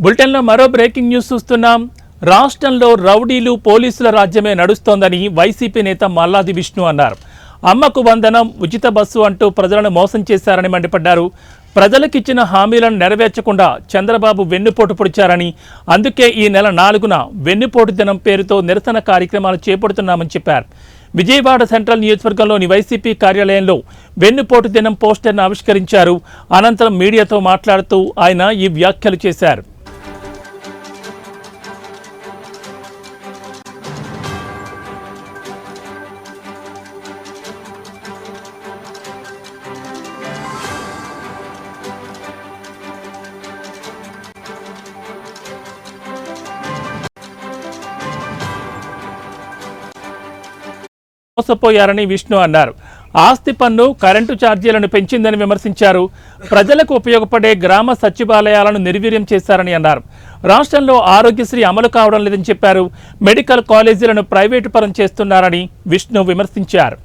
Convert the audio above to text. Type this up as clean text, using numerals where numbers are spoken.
బులెటిన్లో మరో breaking news చూస్తున్నాం. రాష్ట్రంలో రౌడీలు పోలీసుల రాజ్యమే నడుస్తోందని వైసీపీ నేత మల్లాది విష్ణు అన్నారు. అమ్మకు వందనం, ఉచిత బస్సు అంటూ ప్రజలను మోసం చేశారని మండిపడ్డారు. ప్రజలకిచ్చిన హామీలను నెరవేర్చకుండా చంద్రబాబు వెన్నుపోటు పొడిచారని, అందుకే ఈ నెల 4న వెన్నుపోటు దినం పేరుతో నిరసన కార్యక్రమాలు చేపడుతున్నామని చెప్పారు. విజయవాడ సెంట్రల్ నియోజకవర్గంలోని వైసీపీ కార్యాలయంలో వెన్నుపోటు దినం పోస్టర్ను ఆవిష్కరించారు. అనంతరం మీడియాతో మాట్లాడుతూ ఆయన ఈ వ్యాఖ్యలు చేశారు. మోసపోయారని విష్ణు అన్నారు. ఆస్తి పన్ను, కరెంటు ఛార్జీలను పెంచిందని విమర్శించారు. ప్రజలకు ఉపయోగపడే గ్రామ సచివాలయాలను నిర్వీర్యం చేశారని అన్నారు. రాష్ట్రంలో ఆరోగ్యశ్రీ అమలు కావడం లేదని చెప్పారు. మెడికల్ కాలేజీలను ప్రైవేటు పరం చేస్తున్నారని విష్ణు విమర్శించారు.